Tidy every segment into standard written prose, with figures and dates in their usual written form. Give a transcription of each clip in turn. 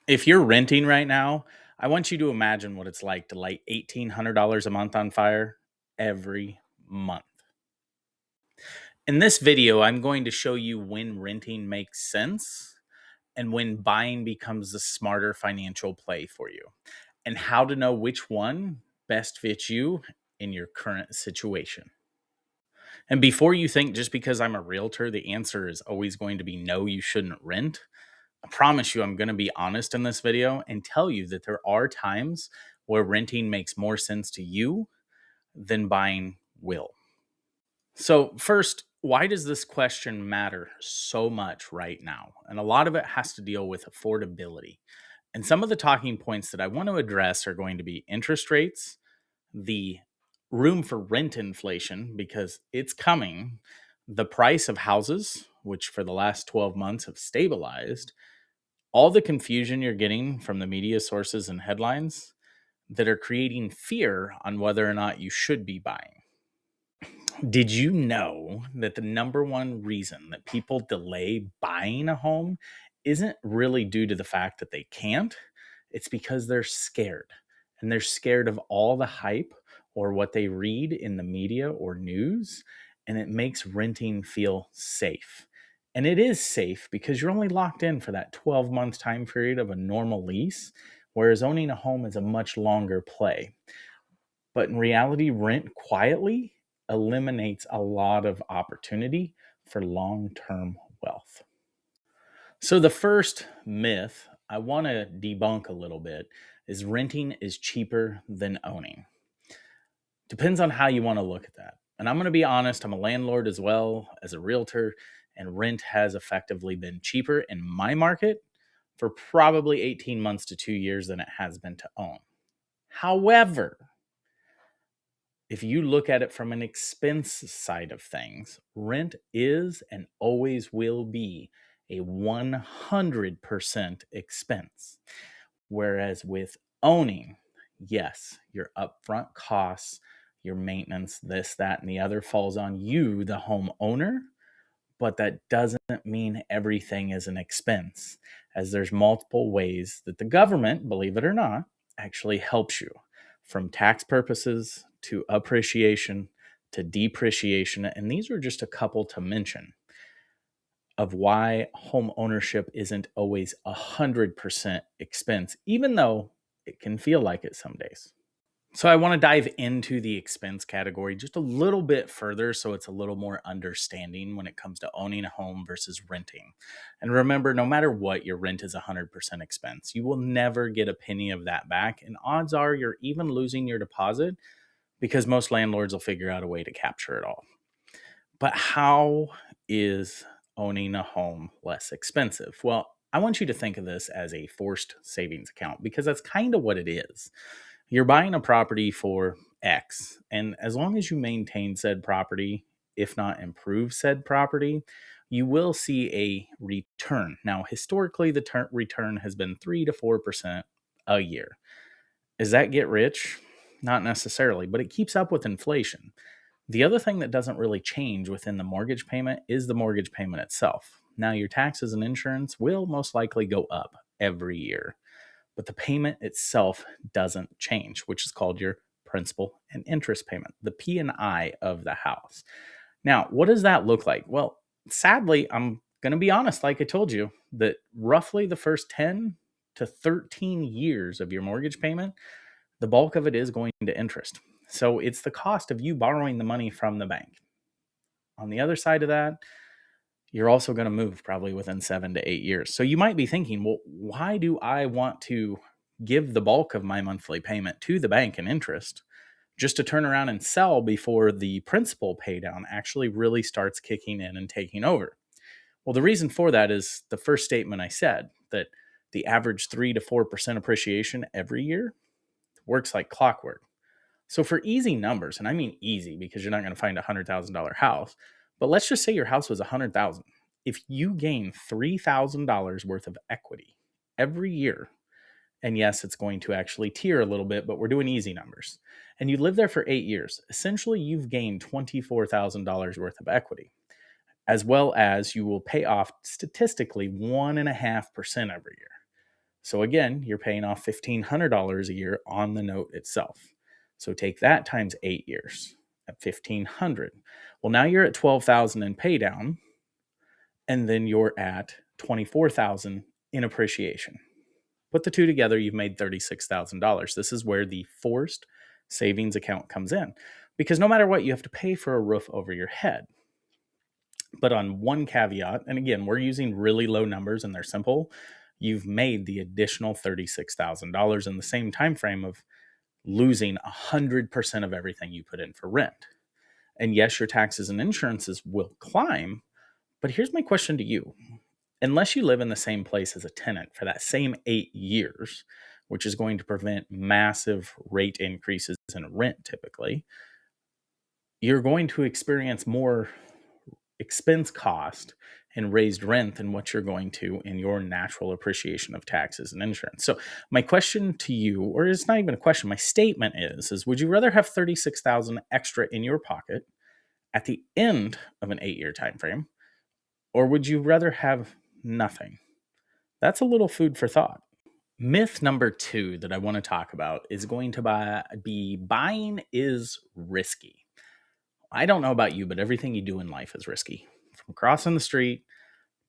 If you're renting right now, I want you to imagine what it's like to light $1,800 a month on fire every month. In this video, I'm going to show you when renting makes sense and when buying becomes the smarter financial play for you, and how to know which one best fits you in your current situation. And before you think just because I'm a realtor, the answer is always going to be no, you shouldn't rent. I promise you, I'm going to be honest in this video and tell you that there are times where renting makes more sense to you than buying will. So, first, why does this question matter so much right now? And a lot of it has to deal with affordability. And some of the talking points that I want to address are going to be interest rates, the room for rent inflation, because it's coming, the price of houses, which for the last 12 months have stabilized, all the confusion you're getting from the media sources and headlines that are creating fear on whether or not you should be buying. Did you know that the number one reason that people delay buying a home isn't really due to the fact that they can't? It's because they're scared. And they're scared of all the hype or what they read in the media or news. And it makes renting feel safe. And it is safe because you're only locked in for that 12-month time period of a normal lease, whereas owning a home is a much longer play. But in reality, rent quietly eliminates a lot of opportunity for long term wealth. So, the first myth I want to debunk a little bit is renting is cheaper than owning. Depends on how you want to look at that. And I'm going to be honest, I'm a landlord as well as a realtor, and rent has effectively been cheaper in my market for probably 18 months to 2 years than it has been to own. However, if you look at it from an expense side of things, rent is and always will be a 100% expense. Whereas with owning, yes, your upfront costs, your maintenance, this, that, and the other falls on you, the homeowner, but that doesn't mean everything is an expense, as there's multiple ways that the government, believe it or not, actually helps you, from tax purposes to appreciation to depreciation. And these are just a couple to mention of why home ownership isn't always 100% expense, even though it can feel like it some days. So I want to dive into the expense category just a little bit further so it's a little more understanding when it comes to owning a home versus renting. And remember, no matter what, your rent is 100% expense. You will never get a penny of that back, and odds are you're even losing your deposit because most landlords will figure out a way to capture it all. But how is owning a home less expensive? Well, I want you to think of this as a forced savings account because that's kind of what it is. You're buying a property for X, and as long as you maintain said property, if not improve said property, you will see a return. Now, historically, the return has been 3 to 4% a year. Does that get rich? Not necessarily, but it keeps up with inflation. The other thing that doesn't really change within the mortgage payment is the mortgage payment itself. Now, your taxes and insurance will most likely go up every year, but the payment itself doesn't change, which is called your principal and interest payment, the P&I of the house. Now, what does that look like? Well, sadly, I'm going to be honest, like I told you, that roughly the first 10 to 13 years of your mortgage payment, the bulk of it is going to interest. So it's the cost of you borrowing the money from the bank. On the other side of that, you're also going to move probably within 7 to 8 years. So you might be thinking, well, why do I want to give the bulk of my monthly payment to the bank in interest just to turn around and sell before the principal pay down actually really starts kicking in and taking over? Well, the reason for that is the first statement I said, that the average 3 to 4% appreciation every year works like clockwork. So for easy numbers, and I mean easy because you're not going to find a $100,000 house, but let's just say your house was $100,000. If you gain $3,000 worth of equity every year, and yes, it's going to actually tier a little bit, but we're doing easy numbers, and you live there for 8 years, essentially you've gained $24,000 worth of equity, as well as you will pay off statistically 1.5% every year. So again, you're paying off $1,500 a year on the note itself. So take that times 8 years at $1,500. Well, now you're at $12,000 in pay down, and then you're at $24,000 in appreciation. Put the two together, you've made $36,000. This is where the forced savings account comes in, because no matter what, you have to pay for a roof over your head. But on one caveat, and again, we're using really low numbers and they're simple, you've made the additional $36,000 in the same time frame of losing 100% of everything you put in for rent. And yes, your taxes and insurances will climb, but here's my question to you. Unless you live in the same place as a tenant for that same 8 years, which is going to prevent massive rate increases in rent typically, you're going to experience more expense cost and raised rent than what you're going to in your natural appreciation of taxes and insurance. So my question to you, or it's not even a question, my statement is would you rather have 36,000 extra in your pocket at the end of an 8-year time frame, or would you rather have nothing? That's a little food for thought. Myth number 2 that I want to talk about is going to be buying is risky. I don't know about you, but everything you do in life is risky. From crossing the street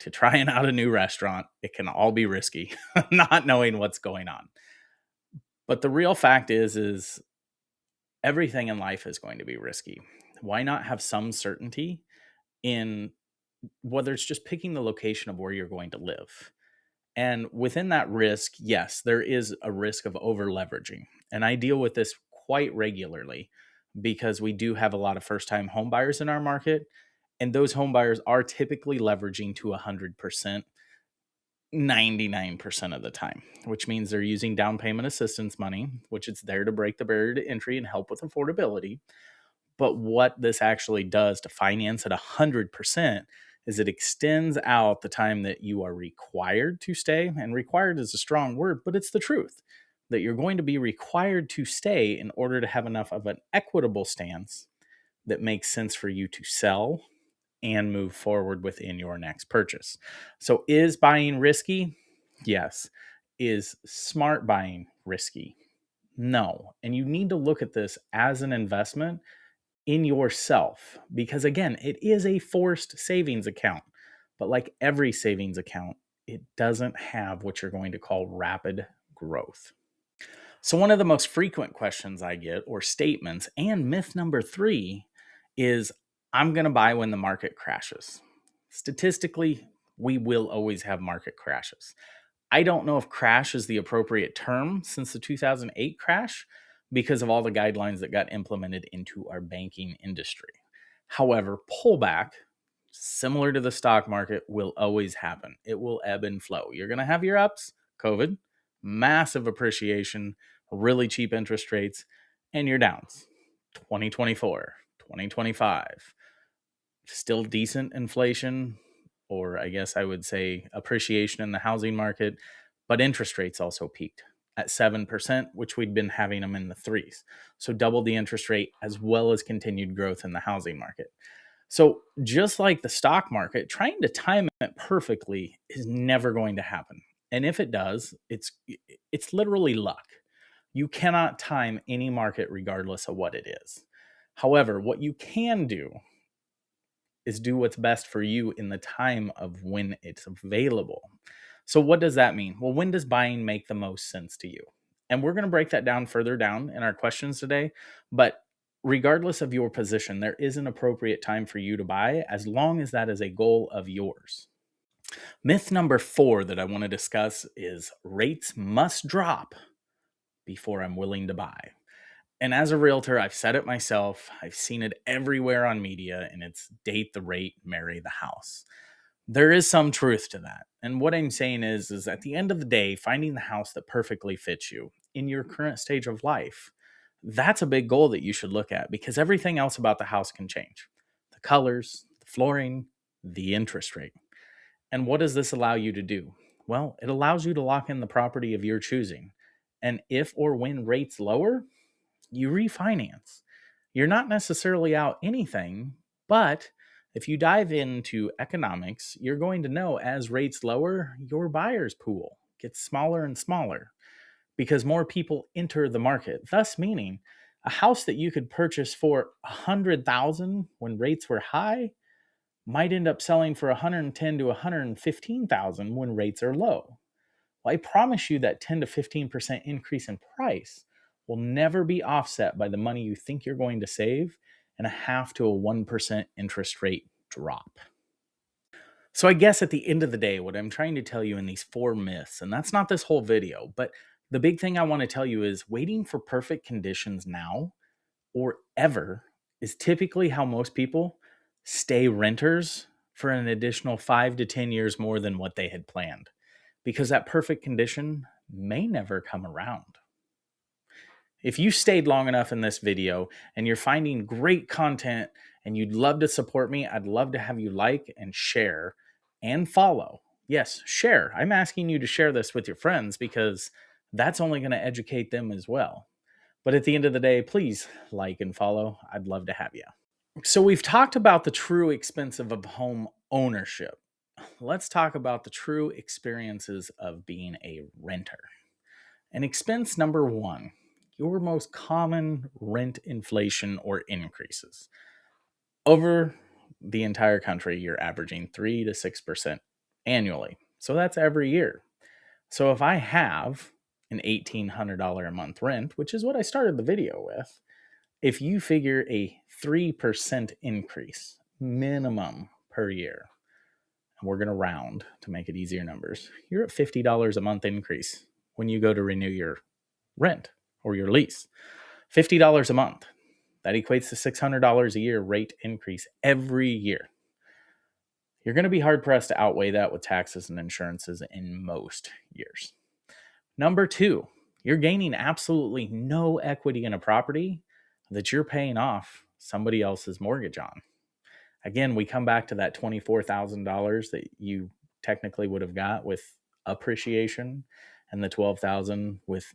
to trying out a new restaurant, it can all be risky, not knowing what's going on. But the real fact is everything in life is going to be risky. Why not have some certainty in whether it's just picking the location of where you're going to live? And within that risk, yes, there is a risk of over leveraging. And I deal with this quite regularly because we do have a lot of first time home buyers in our market. And those home buyers are typically leveraging to 100%, 99% of the time, which means they're using down payment assistance money, which is there to break the barrier to entry and help with affordability. But what this actually does to finance at 100% is it extends out the time that you are required to stay. And required is a strong word, but it's the truth that you're going to be required to stay in order to have enough of an equitable stance that makes sense for you to sell and move forward within your next purchase. So is buying risky? Yes. Is smart buying risky? No. And you need to look at this as an investment in yourself, because again, it is a forced savings account. But like every savings account, it doesn't have what you're going to call rapid growth. So one of the most frequent questions I get, or statements, and myth number 3 is I'm going to buy when the market crashes. Statistically, we will always have market crashes. I don't know if crash is the appropriate term since the 2008 crash because of all the guidelines that got implemented into our banking industry. However, pullback, similar to the stock market, will always happen. It will ebb and flow. You're going to have your ups, COVID, massive appreciation, really cheap interest rates, and your downs, 2024, 2025, still decent inflation, or I guess I would say appreciation in the housing market, but interest rates also peaked at 7%, which we'd been having them in the threes. So double the interest rate as well as continued growth in the housing market. So just like the stock market, trying to time it perfectly is never going to happen. And if it does, it's literally luck. You cannot time any market regardless of what it is. However, what you can do is do what's best for you in the time of when it's available. So what does that mean? Well, when does buying make the most sense to you? And we're going to break that down further down in our questions today. But regardless of your position, there is an appropriate time for you to buy as long as that is a goal of yours. Myth number 4 that I want to discuss is rates must drop before I'm willing to buy. And as a realtor, I've said it myself. I've seen it everywhere on media, and it's date the rate, marry the house. There is some truth to that. And what I'm saying is at the end of the day, finding the house that perfectly fits you in your current stage of life, that's a big goal that you should look at because everything else about the house can change. The colors, the flooring, the interest rate. And what does this allow you to do? Well, it allows you to lock in the property of your choosing. And if or when rates lower, you refinance. You're not necessarily out anything, but if you dive into economics, you're going to know as rates lower, your buyer's pool gets smaller and smaller because more people enter the market, thus meaning a house that you could purchase for 100,000 when rates were high might end up selling for 110 to 115,000 when rates are low. Well, I promise you that 10 to 15% increase in price will never be offset by the money you think you're going to save and a half to a 1% interest rate drop. So I guess at the end of the day, what I'm trying to tell you in these 4 myths, and that's not this whole video, but the big thing I want to tell you is waiting for perfect conditions now or ever is typically how most people stay renters for an additional 5 to 10 years more than what they had planned, because that perfect condition may never come around. If you stayed long enough in this video and you're finding great content and you'd love to support me, I'd love to have you like and share and follow. Yes, share. I'm asking you to share this with your friends because that's only going to educate them as well. But at the end of the day, please like and follow. I'd love to have you. So we've talked about the true expense of home ownership. Let's talk about the true experiences of being a renter. And expense number one, your most common rent inflation or increases. Over the entire country, you're averaging 3 to 6% annually. So that's every year. So if I have an $1,800 a month rent, which is what I started the video with, if you figure a 3% increase minimum per year, and we're going to round to make it easier numbers, you're at $50 a month increase when you go to renew your rent or your lease. $50 a month. That equates to $600 a year rate increase every year. You're going to be hard pressed to outweigh that with taxes and insurances in most years. Number two, you're gaining absolutely no equity in a property that you're paying off somebody else's mortgage on. Again, we come back to that $24,000 that you technically would have got with appreciation and the $12,000 with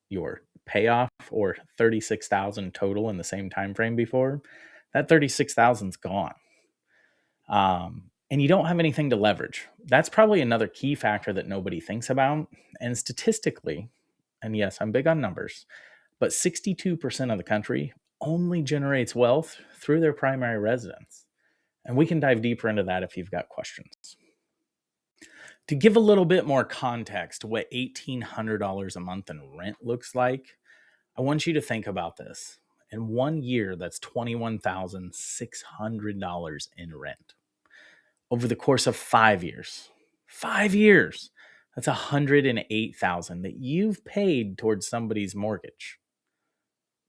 your payoff, or $36,000 total in the same time frame before. That $36,000's gone. And you don't have anything to leverage. That's probably another key factor that nobody thinks about. And statistically, and yes, I'm big on numbers, but 62% of the country only generates wealth through their primary residence. And we can dive deeper into that if you've got questions. To give a little bit more context to what $1,800 a month in rent looks like, I want you to think about this. In 1 year, that's $21,600 in rent. Over the course of 5 years, that's $108,000 that you've paid towards somebody's mortgage,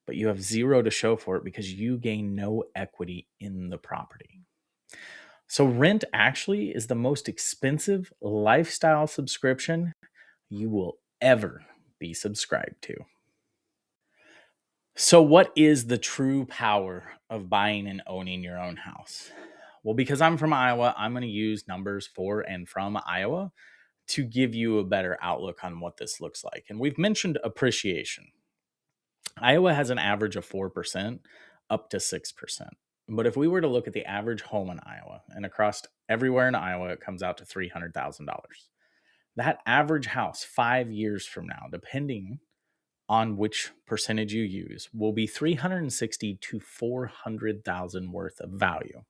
but you have zero to show for it because you gain no equity in the property. So rent actually is the most expensive lifestyle subscription you will ever be subscribed to. So what is the true power of buying and owning your own house? Well, because I'm from Iowa, I'm going to use numbers for and from Iowa to give you a better outlook on what this looks like. And we've mentioned appreciation. Iowa has an average of 4% up to 6%. But if we were to look at the average home in Iowa, and across everywhere in Iowa, it comes out to $300,000. That average house 5 years from now, depending on which percentage you use, will be $360,000 to $400,000 worth of value.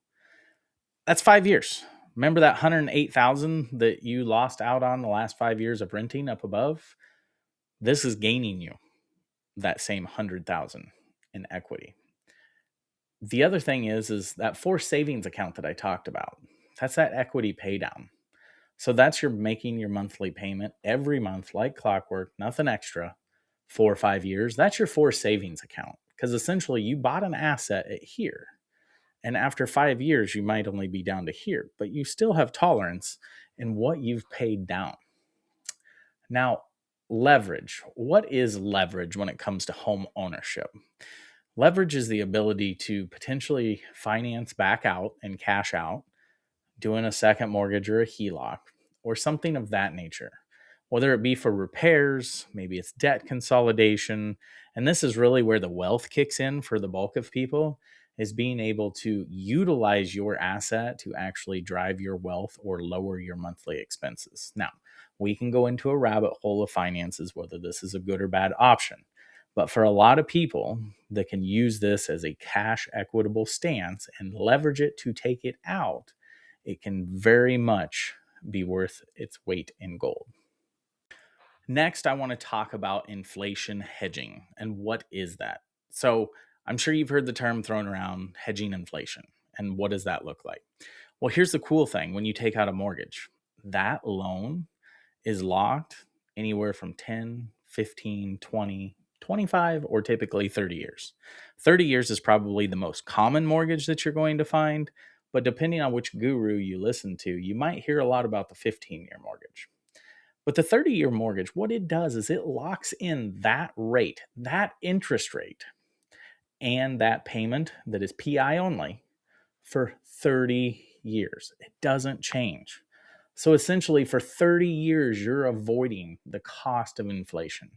That's 5 years. Remember that $108,000 that you lost out on the last 5 years of renting up above? This is gaining you that same $100,000 in equity. The other thing is that forced savings account that I talked about. That's that equity pay down. So that's your making your monthly payment every month like clockwork, nothing extra, 4 or 5 years. That's your forced savings account, because essentially you bought an asset at here. And after 5 years, you might only be down to here, but you still have tolerance in what you've paid down. Now, leverage. What is leverage when it comes to home ownership? Leverage is the ability to potentially finance back out and cash out, doing a second mortgage or a HELOC or something of that nature, whether it be for repairs, maybe it's debt consolidation. And this is really where the wealth kicks in for the bulk of people, is being able to utilize your asset to actually drive your wealth or lower your monthly expenses. Now, we can go into a rabbit hole of finances, whether this is a good or bad option. But for a lot of people that can use this as a cash equitable stance and leverage it to take it out, it can very much be worth its weight in gold. Next, I want to talk about inflation hedging and what is that? So, I'm sure you've heard the term thrown around, hedging inflation. And what does that look like? Well, here's the cool thing: when you take out a mortgage, that loan is locked anywhere from 10, 15, 20, 25, or typically 30 years. 30 years is probably the most common mortgage that you're going to find, but depending on which guru you listen to, you might hear a lot about the 15-year mortgage. But the 30-year mortgage, what it does is it locks in that rate, that interest rate, and that payment that is PI only for 30 years. It doesn't change. So essentially, for 30 years, you're avoiding the cost of inflation,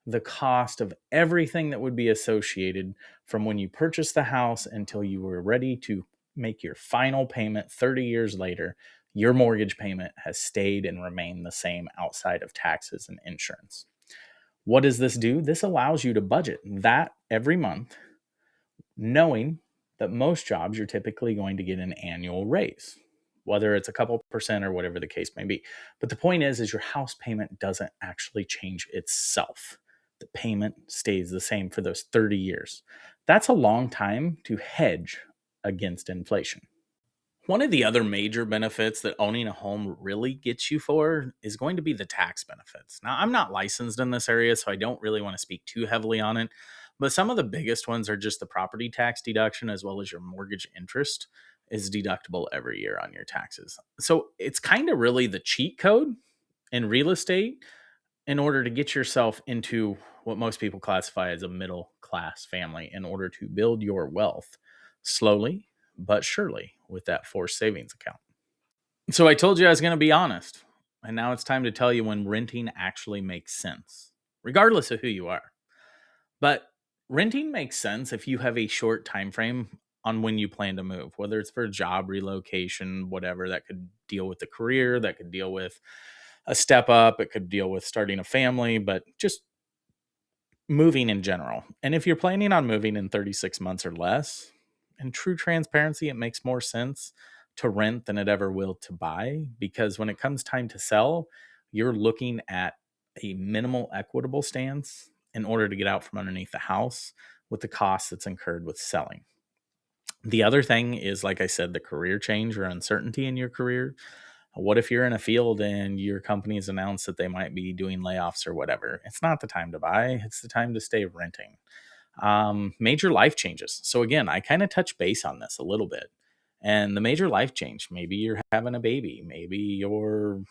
the cost of everything that would be associated from when you purchased the house until you were ready to make your final payment 30 years later. Your mortgage payment has stayed and remained the same outside of taxes and insurance. What does this do? This allows you to budget that every month, knowing that most jobs you're typically going to get an annual raise, whether it's a couple percent or whatever the case may be. But the point is your house payment doesn't actually change itself. The payment stays the same for those 30 years. That's a long time to hedge against inflation. One of the other major benefits that owning a home really gets you for is going to be the tax benefits. Now, I'm not licensed in this area, so I don't really want to speak too heavily on it. But some of the biggest ones are just the property tax deduction, as well as your mortgage interest is deductible every year on your taxes. So it's kind of really the cheat code in real estate in order to get yourself into what most people classify as a middle class family in order to build your wealth slowly but surely with that forced savings account. So I told you I was going to be honest, and now it's time to tell you when renting actually makes sense, regardless of who you are. But renting makes sense if you have a short time frame on when you plan to move, whether it's for a job relocation, whatever. That could deal with the career, that could deal with a step up, it could deal with starting a family, but just moving in general. And if you're planning on moving in 36 months or less, in true transparency, it makes more sense to rent than it ever will to buy, because when it comes time to sell, you're looking at a minimal equitable stance in order to get out from underneath the house with the cost that's incurred with selling. The other thing is, like I said, the career change or uncertainty in your career. What if you're in a field and your company's announced that they might be doing layoffs or whatever? It's not the time to buy. It's the time to stay renting. Major life changes. So again, I kind of touch base on this a little bit. And the major life change, maybe you're having a baby, maybe you're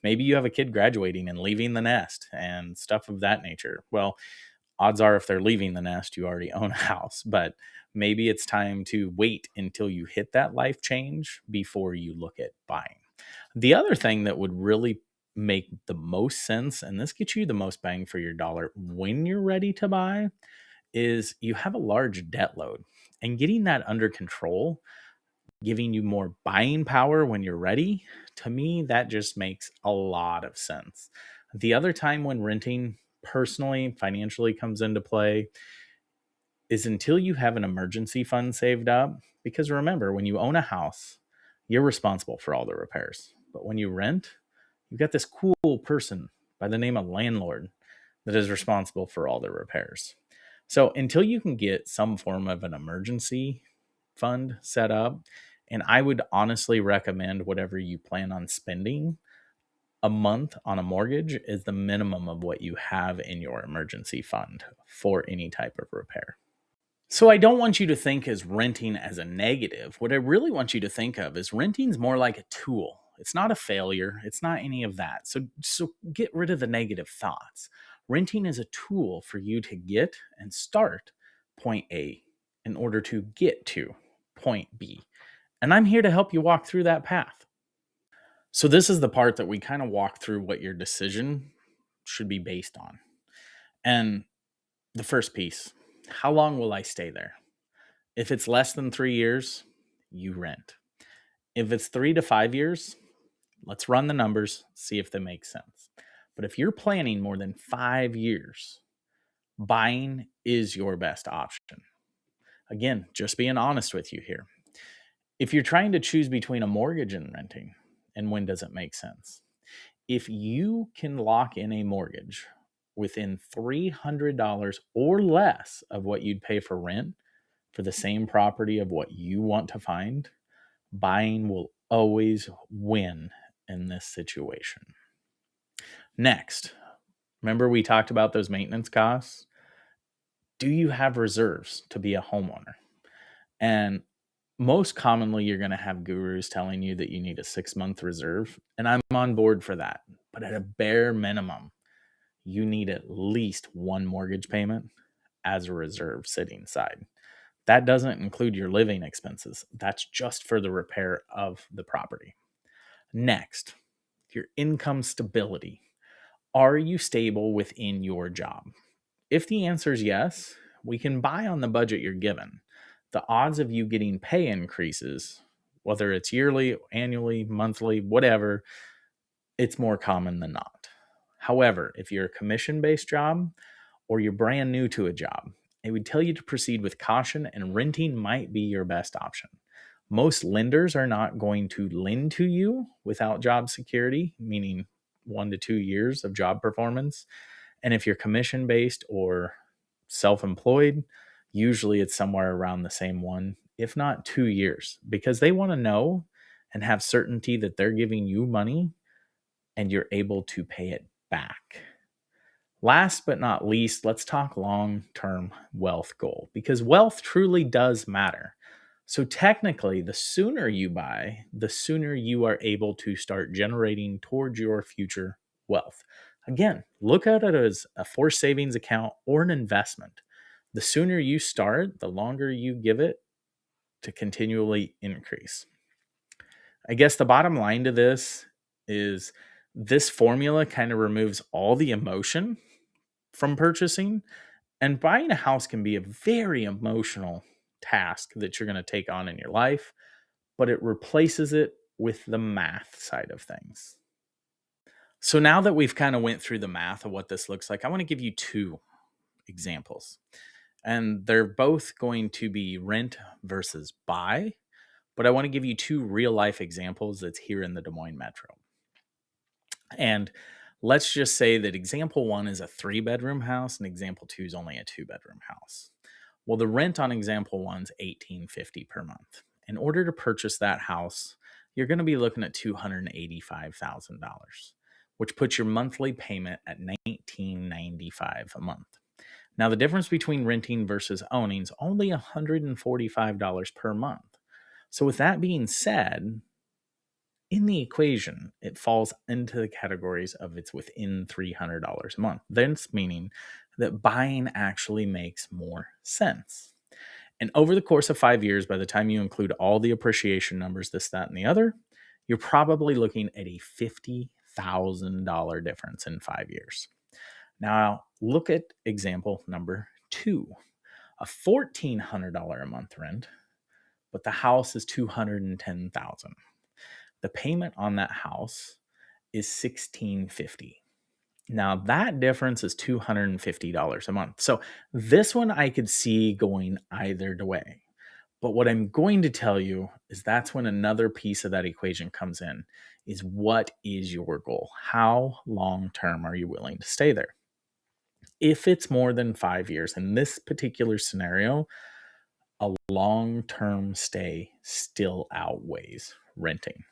maybe you have a kid graduating and leaving the nest and stuff of that nature. Well, odds are if they're leaving the nest, you already own a house, but maybe it's time to wait until you hit that life change before you look at buying. The other thing that would really make the most sense, and this gets you the most bang for your dollar when you're ready to buy, is you have a large debt load, and getting that under control, giving you more buying power when you're ready. To me, that just makes a lot of sense. The other time when renting personally, financially comes into play is until you have an emergency fund saved up. Because remember, when you own a house, you're responsible for all the repairs. But when you rent, you've got this cool person by the name of landlord that is responsible for all the repairs. So until you can get some form of an emergency fund set up, and I would honestly recommend whatever you plan on spending a month on a mortgage is the minimum of what you have in your emergency fund for any type of repair. So I don't want you to think as renting as a negative. What I really want you to think of is renting's more like a tool. It's not a failure. It's not any of that. So get rid of the negative thoughts. Renting is a tool for you to get and start point A in order to get to point B. And I'm here to help you walk through that path. So this is the part that we kind of walk through what your decision should be based on. And the first piece, how long will I stay there? If it's less than 3 years, you rent. If it's 3 to 5 years, Let's run the numbers, see if they make sense. But if you're planning more than 5 years, buying is your best option. Again, just being honest with you here. If you're trying to choose between a mortgage and renting, and when does it make sense? If you can lock in a mortgage within $300 or less of what you'd pay for rent for the same property of what you want to find, buying will always win in this situation. Next, remember we talked about those maintenance costs? Do you have reserves to be a homeowner? And most commonly, you're going to have gurus telling you that you need a 6-month reserve. And I'm on board for that. But at a bare minimum, you need at least one mortgage payment as a reserve sitting aside. That doesn't include your living expenses. That's just for the repair of the property. Next, your income stability. Are you stable within your job? If the answer is yes, we can buy on the budget you're given. The odds of you getting pay increases, whether it's yearly, annually, monthly, whatever, it's more common than not. However, if you're a commission-based job or you're brand new to a job, it would tell you to proceed with caution, and renting might be your best option. Most lenders are not going to lend to you without job security, meaning 1 to 2 years of job performance. And if you're commission based or self employed, usually it's somewhere around the same one, if not 2 years, because they want to know and have certainty that they're giving you money and you're able to pay it back. Last but not least, let's talk long-term wealth goal, because wealth truly does matter. So technically, the sooner you buy, the sooner you are able to start generating towards your future wealth. Again, look at it as a forced savings account or an investment. The sooner you start, the longer you give it to continually increase. I guess the bottom line to this is this formula kind of removes all the emotion from purchasing, and buying a house can be a very emotional task that you're going to take on in your life, but it replaces it with the math side of things. So now that we've kind of went through the math of what this looks like, I want to give you 2 examples. And they're both going to be rent versus buy, but I want to give you 2 real life examples that's here in the Des Moines Metro. And let's just say that example 1 is a 3-bedroom house and example 2 is only a 2-bedroom house. Well, the rent on example 1 is $1,850 per month. In order to purchase that house, you're going to be looking at $285,000, which puts your monthly payment at $1,995 a month. Now, the difference between renting versus owning is only $145 per month. So with that being said, in the equation, it falls into the categories of it's within $300 a month. That's meaning that buying actually makes more sense. And over the course of 5 years, by the time you include all the appreciation numbers, this, that, and the other, you're probably looking at a $50,000 difference in 5 years. Now, look at example number 2, a $1,400 a month rent, but the house is $210,000. The payment on that house is $1,650. Now that difference is $250 a month. So this one I could see going either way. But what I'm going to tell you is that's when another piece of that equation comes in, is what is your goal? How long term are you willing to stay there? If it's more than 5 years, in this particular scenario, a long-term stay still outweighs renting,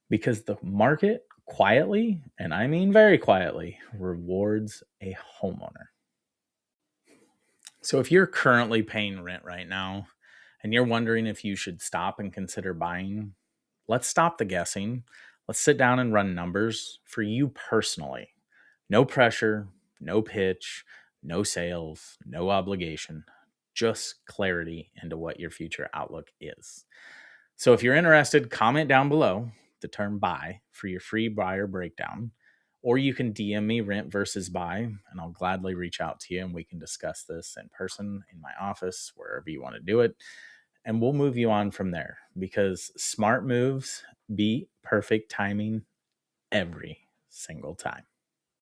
because the market quietly, and I mean very quietly, rewards a homeowner. So if you're currently paying rent right now and you're wondering if you should stop and consider buying, let's stop the guessing. Let's sit down and run numbers for you personally. No pressure, no pitch, no sales, no obligation, just clarity into what your future outlook is. So if you're interested, comment down below the term buy for your free buyer breakdown, or you can DM me rent versus buy, and I'll gladly reach out to you and we can discuss this in person, in my office, wherever you want to do it. And we'll move you on from there, because smart moves beat perfect timing every single time.